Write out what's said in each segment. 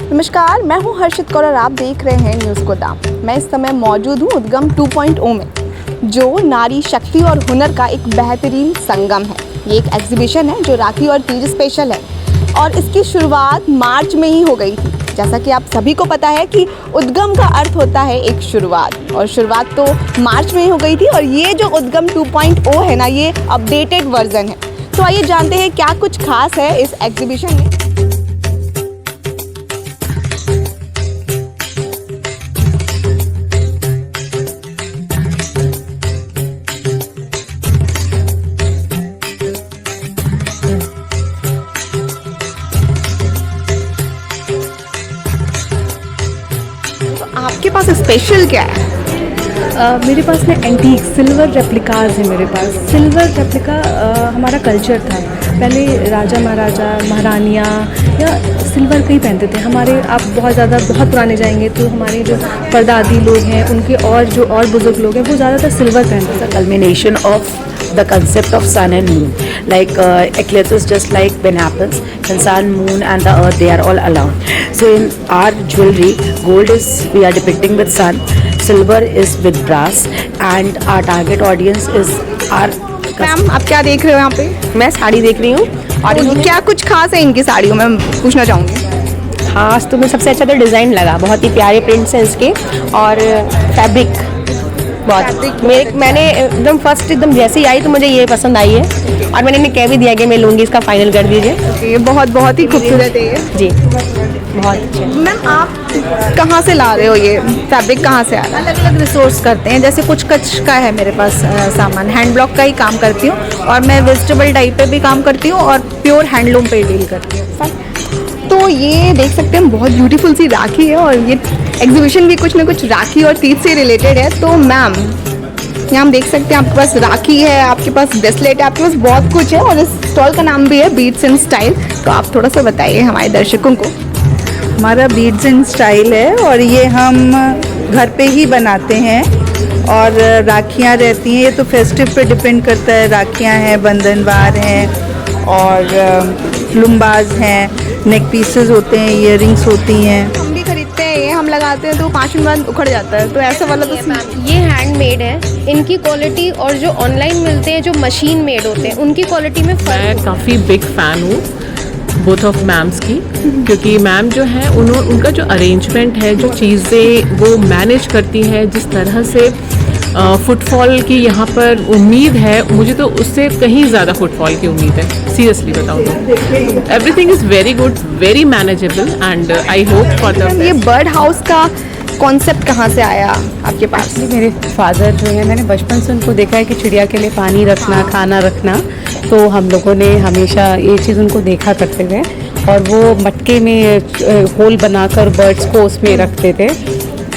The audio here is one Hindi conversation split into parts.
नमस्कार, मैं हूं हर्षित कौर और आप देख रहे हैं न्यूज़ को दाम। मैं इस समय मौजूद हूं उद्गम 2.0 में, जो नारी शक्ति और हुनर का एक बेहतरीन संगम है। ये एक एग्जीबिशन है जो राखी और तीज स्पेशल है और इसकी शुरुआत मार्च में ही हो गई थी। जैसा कि आप सभी को पता है कि उद्गम का अर्थ होता है एक शुरुआत, और शुरुआत तो मार्च में ही हो गई थी। और ये जो उद्गम 2.0 है ना, ये अपडेटेड वर्जन है। तो आइए जानते हैं क्या कुछ खास है इस एग्जीबिशन में। आपके पास स्पेशल क्या है? मेरे पास में एंटीक सिल्वर रेप्लिकाज है। मेरे पास सिल्वर रेप्लिका हमारा कल्चर था। पहले राजा महाराजा महारानियाँ या सिल्वर का ही पहनते थे। हमारे आप बहुत पुराने जाएंगे तो हमारे जो परदादी लोग हैं उनके और बुजुर्ग लोग हैं वो ज़्यादातर सिल्वर पहनते थे। Culmination of the concept of sun and moon, like eclipses, just like when happens, and sun, moon and the earth, they are all aligned. So in our jewelry, gold is we are depicting with sun, silver is with brass, and our target audience is our ma'am, आप क्या देख रहे हो यहाँ पे? मैं साड़ी देख रही हूँ। और ये क्या कुछ खास है इनकी साड़ियों में, पूछना चाहूँगी। खास तो मुझे सबसे अच्छा तो डिज़ाइन लगा, बहुत ही प्यारे प्रिंट्स हैं इसके, और फैब्रिक बहुत मैंने एकदम फर्स्ट एकदम जैसे ही आई तो मुझे ये पसंद आई है, और मैंने इन्हें कह भी दिया कि मैं लूँगी, इसका फाइनल कर दीजिए। ये बहुत ही खूबसूरत है ये। जी, बहुत अच्छा। मैम, आप कहाँ से ला रहे हो ये फैब्रिक, कहाँ से आ रहा है? अलग अलग रिसोर्स करते हैं। जैसे कुछ कच्छ का है मेरे पास सामान, हैंड ब्लॉक का ही काम करती हूँ, और मैं वेजिटेबल टाइप पे भी काम करती हूँ और प्योर हैंडलूम पे डील करती हूँ। तो ये देख सकते हैं बहुत ब्यूटीफुल सी राखी है, और ये एग्जीबिशन भी कुछ ना कुछ राखी और तीज से रिलेटेड है। तो मैम, यहाँ हम देख सकते हैं आपके पास राखी है, आपके पास ब्रेसलेट है, आपके पास बहुत कुछ है, और इस स्टॉल का नाम भी है बीट्स एंड स्टाइल। तो आप थोड़ा सा बताइए हमारे दर्शकों को। हमारा बीट्स एंड स्टाइल है, और ये हम घर पे ही बनाते हैं, और राखियाँ रहती हैं। ये तो फेस्टिव पे डिपेंड करता है। राखियाँ हैं, बंधनवार हैं, और लुम्बाज हैं, नेक पीसेस होते हैं, इयररिंग्स होती हैं। हम भी खरीदते हैं ये, हम लगाते हैं तो 5 मिनट बाद उखड़ जाता है। तो ऐसा वाला तो ये हैंडमेड है। इनकी क्वालिटी और जो ऑनलाइन मिलते हैं जो मशीन मेड होते हैं उनकी क्वालिटी में फ़र्क। मैं काफ़ी बिग फ़ैन हूँ बोथ ऑफ मैम्स की, क्योंकि मैम जो है उनका जो अरेंजमेंट है, जो चीज़ें वो मैनेज करती हैं, जिस तरह से फुटफॉल की यहाँ पर उम्मीद है, मुझे तो उससे कहीं ज़्यादा फुटफॉल की उम्मीद है, सीरियसली बताऊँ तो। Everything is very good, very manageable, and I hope for the. ये बर्ड हाउस का कॉन्सेप्ट कहाँ से आया आपके पास? मेरे फादर जो है, मैंने बचपन से उनको देखा है कि चिड़िया के लिए पानी रखना, खाना रखना, तो हम लोगों ने हमेशा ये चीज़ उनको देखा करते थे, और वो मटके में होल बनाकर बर्ड्स को उसमें रखते थे।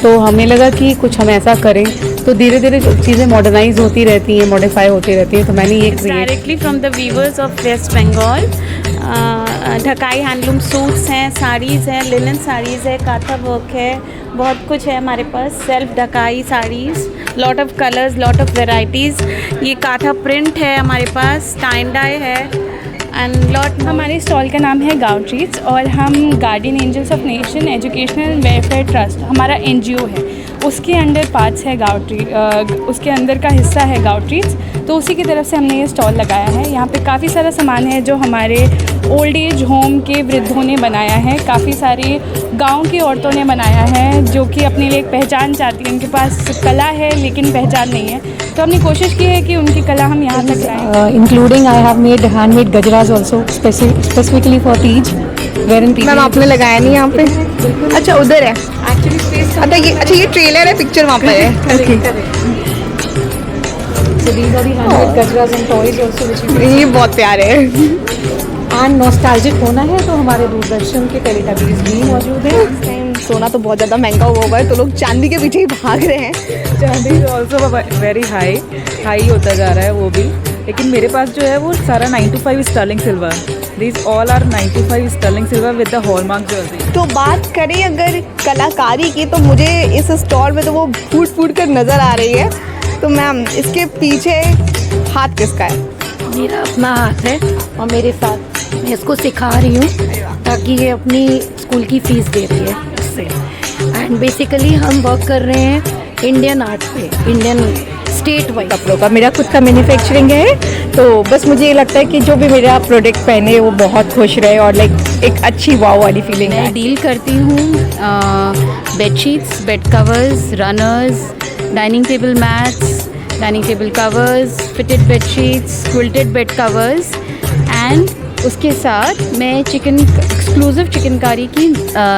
तो हमें लगा कि कुछ हम ऐसा करें, तो धीरे धीरे चीज़ें मॉडर्नाइज होती रहती हैं, मॉडिफाई होती रहती हैं। तो मैंने ये directly from the weavers of West Bengal. Dhakai handloom suits हैं, साड़ीज़ हैं, लिनन साड़ीज़ है, काथा वर्क है, बहुत कुछ है हमारे पास। Self Dhakai saris, lot of colours, lot of varieties. ये काथा प्रिंट है हमारे पास, टाइन डाई है, एंड लॉट। हमारे स्टॉल का नाम है गाँव ट्रीट्स, और हम guardian angels of nation educational welfare trust हमारा NGO है, उसके अंडर पार्ट्स है गाँव ट्रीट, उसके अंदर का हिस्सा है गाँव ट्रीट्स। तो उसी की तरफ से हमने ये स्टॉल लगाया है। यहाँ पे काफ़ी सारा सामान है जो हमारे ओल्ड एज होम के वृद्धों ने बनाया है, काफ़ी सारी गांव की औरतों ने बनाया है, जो कि अपने लिए एक पहचान चाहती हैं। उनके पास कला है लेकिन पहचान नहीं है, तो हमने कोशिश की है कि उनकी कला हम यहाँ तक लाएँ। Including I have made handmade गजराज also specifically for Teej, where ma'am, आपने लगाया नहीं यहाँ पे? अच्छा, उधर है एक्चुअली। अच्छा, ये ट्रेलर है, पिक्चर वहाँ पर है। So these are the handmade gajras and toys also which you ये बहुत प्यारे है। and nostalgic होना है तो हमारे दूरदर्शन के टेलीटबीज भी मौजूद हैं। सोना तो बहुत ज़्यादा महंगा हुआ है, तो लोग चांदी के पीछे ही भाग रहे हैं। चांदी ऑल्सो वेरी हाई होता जा रहा है वो भी, लेकिन मेरे पास जो है वो सारा 9 to 5 sterling silver. These all are 9 to 5 sterling silver with the hallmark jewellery. तो बात करें अगर कलाकारी की, तो मुझे इस स्टॉल में तो वो फूट कर नज़र आ रही है। तो मैम, इसके पीछे हाथ किसका है? मेरा अपना हाथ है, और मेरे साथ मैं इसको सिखा रही हूँ ताकि ये अपनी स्कूल की फ़ीस दे रही है इससे। एंड बेसिकली हम वर्क कर रहे हैं इंडियन आर्ट पे, इंडियन स्टेट वाइज कपड़ों का मेरा खुद का मैन्युफैक्चरिंग है, तो बस मुझे ये लगता है कि जो भी मेरा प्रोडक्ट पहने वो बहुत खुश रहे और लाइक एक अच्छी वाव वाली फीलिंग मैं है। डील करती हूँ bedsheets, bed covers, runners, dining table mats, dining table covers, fitted bedsheets, quilted bed covers and उसके साथ मैं एक्सक्लूसिव चिकनकारी की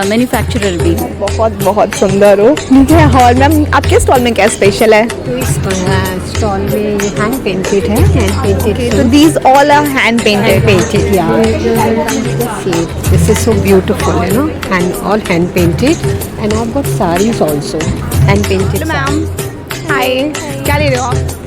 मैन्युफैक्चरर भी हूँ। बहुत बहुत सुंदर हो। ठीक है, और मैम आपके स्टॉल में क्या स्पेशल है? तो इस स्टॉल में ये हैंड पेंटेड है, हैंड पेंटेड। तो these all are hand painted. painted, yeah. See, this is so beautiful, you know, and all hand painted. And I've got sarees also, hand painted. Ma'am hi, क्या ले रहे हो आप?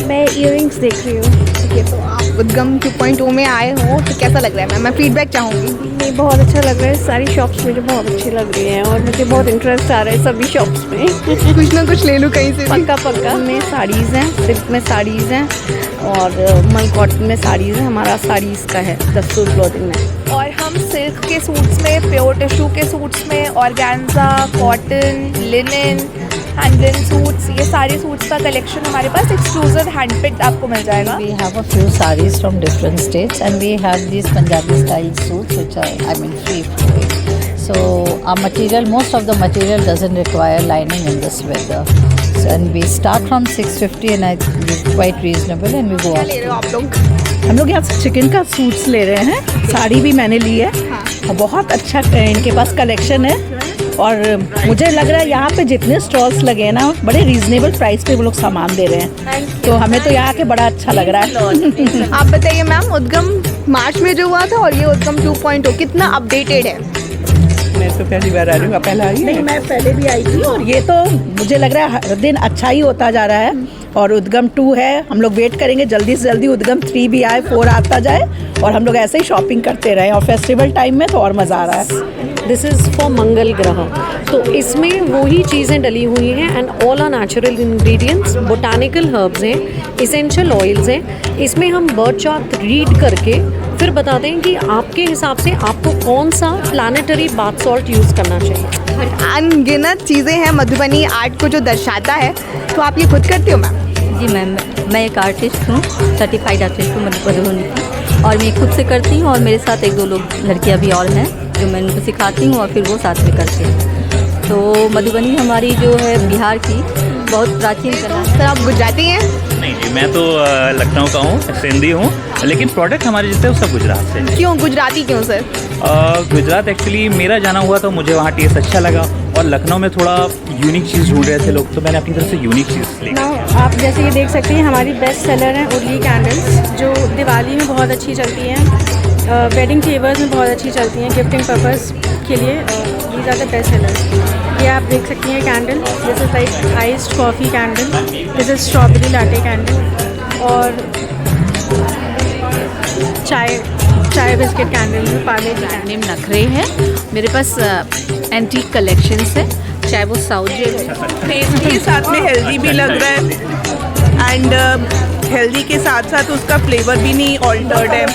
मैं इयरिंग्स देख रही हूँ। ठीक है, तो आप उद्गम 2.0 में आए हो तो कैसा लग रहा है मैम? मैं फीडबैक चाहूँगी। नहीं, बहुत अच्छा लग रहा है। सारी शॉप्स मुझे बहुत अच्छी लग रही हैं और मुझे बहुत इंटरेस्ट आ रहा है सभी शॉप्स में। कुछ ना कुछ ले लूँ कहीं से भी। पक्का में साड़ीज़ हैं, सिल्क में साड़ीज़ हैं और मल कॉटन में साड़ीज़ हैं। हमारा साड़ीज़ का है दस्तूर क्लोथिंग में। और हम सिल्क के सूट्स में, प्योर टिश्यू के सूट्स में, organza, cotton, linen, handloom suits, ये सारे सूट्स का कलेक्शन हमारे पास एक्सक्लूसिव हैंडपिक्ड आपको मिल जाएगा। We have a few sarees from different states and we have these Punjabi style suits which are, I mean, free flowing. So our material, most of the material doesn't require lining in this weather. So, and we start from 650 and it's quite reasonable and we go क्या up. ले रहे हो आप लोग? हम लोग यहाँ से चिकन का सूट्स ले रहे हैं, साड़ी भी मैंने ली है और बहुत अच्छा इनके पास कलेक्शन है। और मुझे लग रहा है यहाँ पे जितने स्टॉल्स लगे हैं ना, बड़े रीजनेबल प्राइस पे वो लोग सामान दे रहे हैं, तो हमें तो यहाँ के बड़ा अच्छा लग रहा है। आप बताइए मैम, उद्गम मार्च में जो हुआ था और ये उद्गम 2.0 कितना अपडेटेड है? मैं तो पहली बार आ रही हूँ, पहले आई नहीं, मैं पहले भी आई थी और ये तो मुझे लग रहा है हर दिन अच्छा ही होता जा रहा है। और उद्गम 2 है, हम लोग वेट करेंगे जल्दी से जल्दी उद्गम 3 भी आए, 4 आता जाए और हम लोग ऐसे ही शॉपिंग करते रहें। और फेस्टिवल टाइम में तो और मज़ा आ रहा है। दिस इज़ फॉर मंगल ग्रह, तो इसमें वही चीज़ें डली हुई हैं and all are natural ingredients, botanical herbs हैं, इसेंशियल ऑयल्स हैं। इसमें हम बर्ड चार्ट रीड करके फिर बताते हैं कि आपके हिसाब से आपको कौन सा प्लानेटरी बाथ सॉल्ट यूज़ करना चाहिए। अनगिनत चीज़ें हैं मधुबनी आर्ट को जो दर्शाता है, तो आप ये खुद करते हो मैम? जी मैम, मैं एक आर्टिस्ट हूँ, सर्टिफाइड आर्टिस्ट हूँ मधुबनी की, और मैं खुद से करती हूँ और मेरे साथ 1-2 लोग लड़कियाँ भी और हैं जो मैं उनको सिखाती हूँ और फिर वो साथ में करते हैं। तो मधुबनी हमारी जो है बिहार की बहुत प्राचीन कला है। सर आप गुजराती हैं? नहीं जी, मैं तो लखनऊ का हूँ, सिंधी हूँ, लेकिन प्रोडक्ट हमारे जितने वो सब गुजरात से हैं। क्यों गुजराती क्यों सर? गुजरात एक्चुअली मेरा जाना हुआ तो मुझे वहाँ टेस्ट अच्छा लगा और लखनऊ में थोड़ा यूनिक चीज़ ढूंढ रहे थे लोग, तो मैंने अपनी तरफ से यूनिक चीज़ ली। आप जैसे ये देख सकते हैं, हमारी बेस्ट सेलर हैं उर्ली कैंडल्स, जो दिवाली में बहुत अच्छी चलती हैं, वेडिंग फेवर्स में बहुत अच्छी चलती हैं, गिफ्टिंग पर्पस के लिए। These are the best sellers. ये आप देख सकती हैं candle, this is like iced coffee candle, this is strawberry latte candle, और चाय बिस्किट कैंडल में पार्ले जी नेम नखरे हैं। मेरे पास एंटीक कलेक्शंस है, चाहे वो साउथ टेस्ट के साथ में हेल्दी भी लग रहा है एंड हेल्दी के साथ साथ उसका फ्लेवर भी नहीं ऑल्टर्ड है,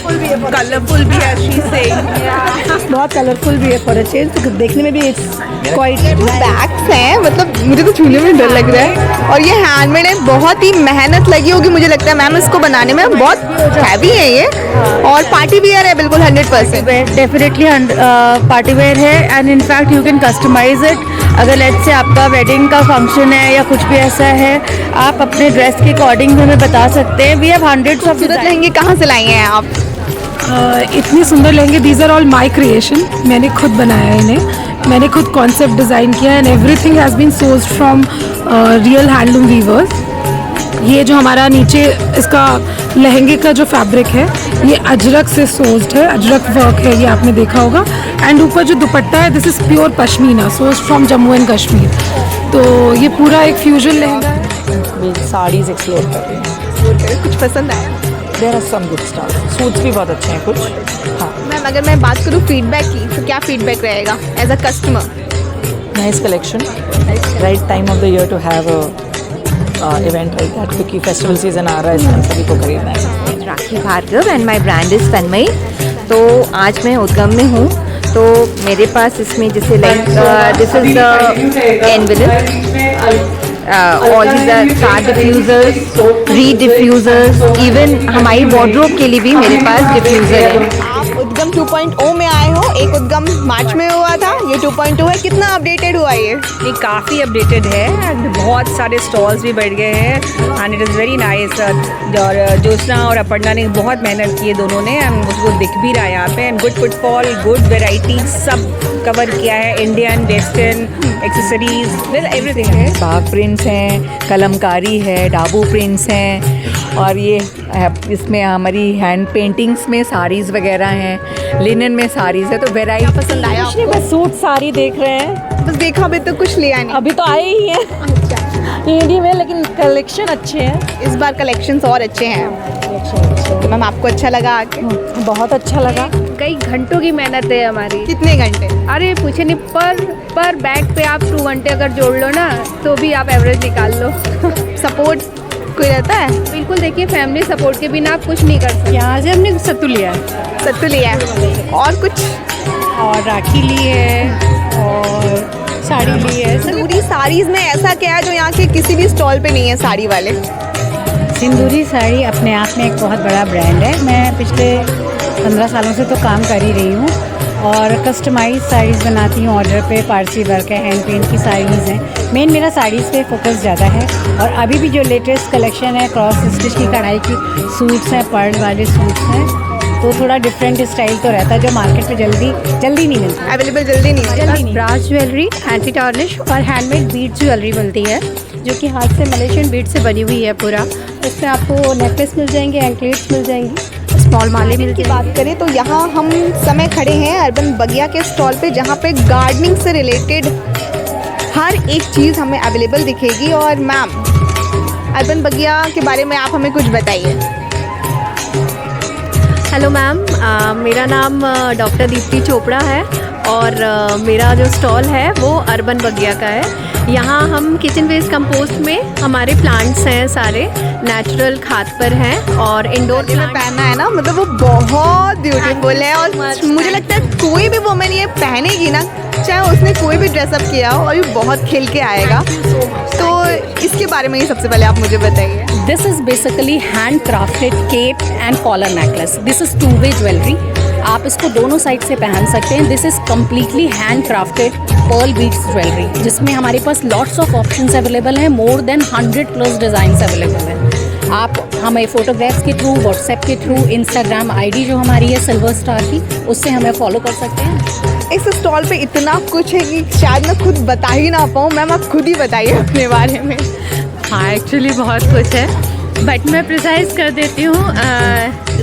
कलरफुल भी है, शी से बहुत कलरफुल भी है फॉर अ चेंज, तो देखने में भी इट्स क्वाइट। बैग्स हैं, मतलब मुझे तो छूने में डर लग रहा है। और ये हैंडमेड है, बहुत ही मेहनत लगी होगी मुझे लगता है मैम इसको बनाने में। बहुत हैवी है ये और पार्टी वियर है बिल्कुल 100%। डेफिनेटली पार्टी वेयर है and in fact you can customise it. अगर लेट्स से आपका वेडिंग का फंक्शन है या कुछ भी ऐसा है, आप अपने ड्रेस के अकॉर्डिंग हमें बता सकते हैं। वी हैव हंड्रेड्स ऑफ लहंगे कहाँ से लाए हैं आप? इतनी सुंदर लहंगे, these are all my creation. मैंने खुद बनाया है इन्हें, मैंने खुद कॉन्सेप्ट डिज़ाइन किया and everything has been sourced from real handloom weavers. ये जो हमारा नीचे इसका लहंगे का जो फैब्रिक है, ये अजरक से सोर्स्ड है, अजरक वर्क है, ये आपने देखा होगा। एंड ऊपर जो दुपट्टा है, this is pure pashmina, sourced from Jammu and Kashmir. तो ये पूरा एक फ्यूजन लहंगा है। साड़ीज़ एक्सप्लोर कर रही हैं। कुछ पसंद आया? There are some good staff, suits भी बहुत अच्छे हैं कुछ। हाँ मैम, अगर मैं बात करूँ फीडबैक की, तो क्या फीडबैक रहेगा as a customer? Nice collection, right time of the year to have event like that, क्योंकि फेस्टिवल सीजन आ रहा है, इसमें सभी को खरीदना है। Rakhi Bhargava and my brand is Tanmayi. तो आज मैं उद्गम में हूँ, तो मेरे पास इसमें जैसे like this is the envelope, all these car diffusers, reed diffusers, even हमारी वार्डरोब के लिए भी मेरे पास डिफ्यूज़र है। आप उद्गम 2.0 में आए हो, एक उद्गम मार्च में हुआ था, ये 2.2 है, कितना अपडेटेड हुआ ये काफ़ी अपडेटेड है एंड बहुत सारे स्टॉल्स भी बढ़ गए हैं and it is very nice. और ज्योत्सना और अपर्णा ने बहुत मेहनत की है दोनों ने, एंड उसको दिख भी रहा है यहाँ पे, and good footfall, good variety सब कवर किया है, Indian, western, accessories, with everything है। बाग प्रिंट्स हैं, कलमकारी है, डाबू प्रिंट्स हैं, और ये इसमें हमारी हैंड पेंटिंग्स में साड़ीज़ वगैरह हैं, लिनन में साड़ीज़ है, तो वेराइटी पसंद आया कुछ नहीं, बस सूट साड़ी देख रहे हैं, बस देखा अभी तो कुछ लिया नहीं, अभी तो आए ही हैं ईडी में, लेकिन कलेक्शन अच्छे हैं, इस बार कलेक्शंस और अच्छे हैं। तो मैम आपको अच्छा लगा आके? बहुत अच्छा लगा। कई घंटों की मेहनत है हमारी। कितने घंटे? अरे पूछे नहीं, पर बैग पे आप 2 घंटे अगर जोड़ लो ना तो भी आप एवरेज निकाल लो। सपोर्ट कोई रहता है? बिल्कुल, देखिए फैमिली सपोर्ट के बिना आप कुछ नहीं कर सकते। यहाँ से हमने सत्तू लिया है, सत्तू लिया है, और कुछ? और राखी ली है, और साड़ी ली है। सिंदूरी साड़ीज़ में ऐसा क्या है जो यहाँ के किसी भी स्टॉल पे नहीं है साड़ी वाले? सिंदूरी साड़ी अपने आप में एक बहुत बड़ा ब्रांड है। मैं पिछले 15 सालों से तो काम कर ही रही हूँ और कस्टमाइज साड़ीज़ बनाती हूँ ऑर्डर पे, पारसी वर्क है, हैंड पेंट की साड़ीज़ हैं। मेन मेरा साड़ीज़ पे फोकस ज़्यादा है, और अभी भी जो लेटेस्ट कलेक्शन है क्रॉस स्टिच की कढ़ाई की सूट्स हैं, पर्ल वाले सूट्स हैं, तो थोड़ा डिफरेंट स्टाइल तो रहता है जो मार्केट में जल्दी नहीं मिलता, अवेलेबल जल्दी नहीं। ब्रास ज्वेलरी, एंटी टार्निश और हैंडमेड बीड ज्वेलरी बनती है, जो कि हाथ से मलेशियन बीड से बनी हुई है पूरा। इसमें आपको नेकलेस मिल जाएंगे, एंकलेट्स मिल जाएंगी, स्मॉल माले मिल जाएंगी। बात करें तो यहाँ हम समय खड़े हैं अर्बन बगिया के स्टॉल पे, जहाँ पे गार्डनिंग से रिलेटेड हर एक चीज़ हमें अवेलेबल दिखेगी। और मैम अर्बन बगिया के बारे में आप हमें कुछ बताइए। हेलो मैम, मेरा नाम डॉक्टर दीप्ति चोपड़ा है, और मेरा जो स्टॉल है वो अर्बन बगिया का है। यहाँ हम किचन वेस्ट कंपोस्ट में हमारे प्लांट्स हैं, सारे नेचुरल खाद पर हैं, और इंडोर प्लांट पहना है ना, मतलब वो बहुत ब्यूटीफुल है, और मुझे लगता है कोई भी वुमेन ये पहनेगी ना, चाहे उसने कोई भी ड्रेसअप किया हो, और ये बहुत खिल के आएगा। तो इसके बारे में ही सबसे पहले आप मुझे बताइए। This is basically hand crafted cape and collar necklace. This is 2-वे ज्वेलरी, आप इसको दोनों साइड से पहन सकते हैं। This is completely hand crafted pearl beads jewellery, जिसमें हमारे पास लॉट्स ऑफ ऑप्शंस अवेलेबल हैं, मोर देन 100+ डिज़ाइंस अवेलेबल हैं। आप हमें फ़ोटोग्राफ्स के थ्रू, व्हाट्सएप के थ्रू, इंस्टाग्राम आईडी जो हमारी है सिल्वर स्टार की, उससे हमें फॉलो कर सकते हैं। इस स्टॉल पे इतना कुछ है कि शायद मैं खुद बता ही ना पाऊँ। मैम आप खुद ही बताइए अपने बारे में। हाँ, एक्चुअली बहुत कुछ है, बट मैं प्रिसाइज कर देती हूँ।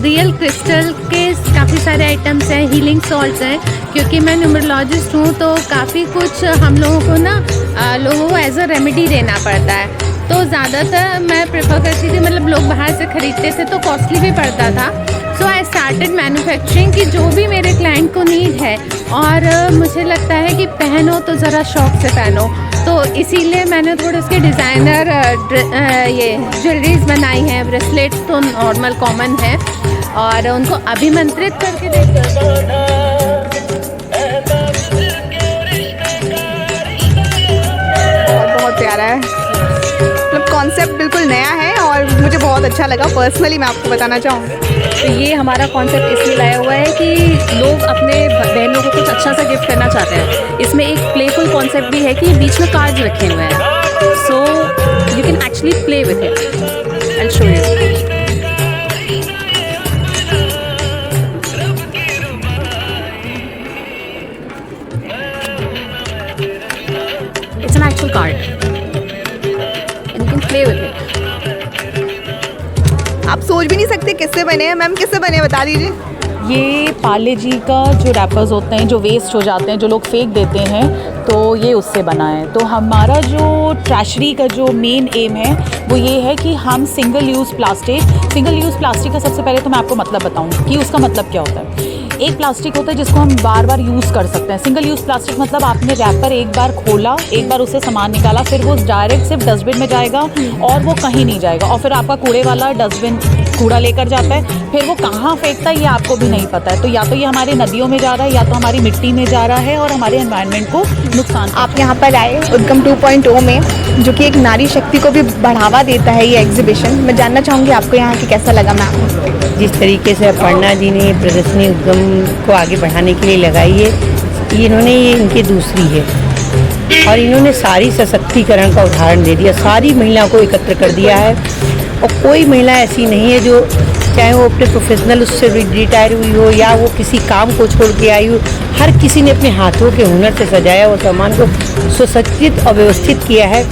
रियल क्रिस्टल के काफ़ी सारे आइटम्स हैं, हीलिंग सॉल्ट्स हैं, क्योंकि मैं न्यूमरोलॉजिस्ट हूँ तो काफ़ी कुछ हम लोगों को ना लोगों को एज अ रेमेडी देना पड़ता है। तो ज़्यादातर मैं प्रेफर करती थी, मतलब लोग बाहर से ख़रीदते थे तो कॉस्टली भी पड़ता था। सो आई स्टार्टेड मैन्युफैक्चरिंग की जो भी मेरे क्लाइंट को नीड है, और मुझे लगता है कि पहनो तो ज़रा शौक से पहनो, तो इसीलिए मैंने थोड़े उसके डिज़ाइनर ये ज्वेलरीज बनाई हैं। ब्रेसलेट्स तो नॉर्मल कॉमन है, और उनको अभिमंत्रित करके बहुत प्यारा है, मतलब कॉन्सेप्ट बिल्कुल नया है, और मुझे बहुत अच्छा लगा। पर्सनली मैं आपको बताना चाहूँगी, तो ये हमारा कॉन्सेप्ट इसलिए लाया हुआ है कि लोग अपने बहनों को कुछ अच्छा सा गिफ्ट करना चाहते हैं। इसमें एक प्लेफुल कॉन्सेप्ट भी है कि बीच में कार्ड्स रखे हुए हैं, so you can actually play with it. I show you. It's an actual card and you can play with it. आप सोच भी नहीं सकते किससे बने हैं। मैम किससे बने बता दीजिए। ये पार्ले जी का जो रैपर्स होते हैं, जो वेस्ट हो जाते हैं, जो लोग फेंक देते हैं, तो ये उससे बना है। तो हमारा जो ट्रैशरी का जो मेन एम है वो ये है कि हम सिंगल यूज़ प्लास्टिक का सबसे पहले तो मैं आपको मतलब बताऊँ कि उसका मतलब क्या होता है। एक प्लास्टिक होता है जिसको हम बार बार यूज़ कर सकते हैं। सिंगल यूज़ प्लास्टिक मतलब आपने रैपर एक बार खोला, एक बार उससे सामान निकाला, फिर वो डायरेक्ट सिर्फ डस्टबिन में जाएगा और वो कहीं नहीं जाएगा, और फिर आपका कूड़े वाला डस्टबिन कूड़ा लेकर जाता है, फिर वो कहाँ फेंकता है ये आपको भी नहीं पता है। तो या तो ये हमारे नदियों में जा रहा है या तो हमारी मिट्टी में जा रहा है और हमारे एनवायरनमेंट को नुकसान। आप यहाँ पर आए उद्गम 2.0 में, जो कि एक नारी शक्ति को भी बढ़ावा देता है ये एग्जीबिशन। मैं जानना चाहूँगी आपको यहाँ की कैसा लगा मैम? जिस तरीके से अपर्णा जी ने प्रदर्शनी उद्गम को आगे बढ़ाने के लिए लगाई है, इन्होंने ये इनकी दूसरी है और इन्होंने सारी सशक्तिकरण का उदाहरण दे दिया, सारी महिलाओं को एकत्र कर दिया है। और कोई महिला ऐसी नहीं है जो, चाहे वो अपने प्रोफेशनल उससे रिटायर हुई हो या वो किसी काम को छोड़ के आई हो, हर किसी ने अपने हाथों के हुनर से सजाया और सामान को सुसज्जित और व्यवस्थित किया है।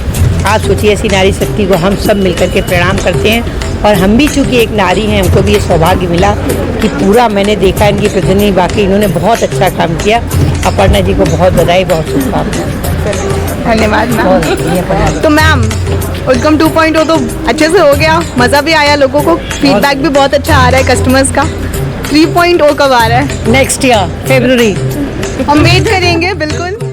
आप सोचिए, ऐसी नारी शक्ति को हम सब मिलकर के प्रणाम करते हैं। और हम भी चूँकि एक नारी हैं, हमको भी ये सौभाग्य मिला कि पूरा मैंने देखा इनकी प्रदर्शनी, बाकी इन्होंने बहुत अच्छा काम किया। अपर्णा जी को बहुत बधाई, बहुत शुभकामनाएं। धन्यवाद मैम। तो मैम, उद्गम 2.0 तो अच्छे से हो गया, मज़ा भी आया, लोगों को फीडबैक भी बहुत अच्छा आ रहा है कस्टमर्स का। 3.0 कब आ रहा है? Next year February। हम वेट करेंगे बिल्कुल।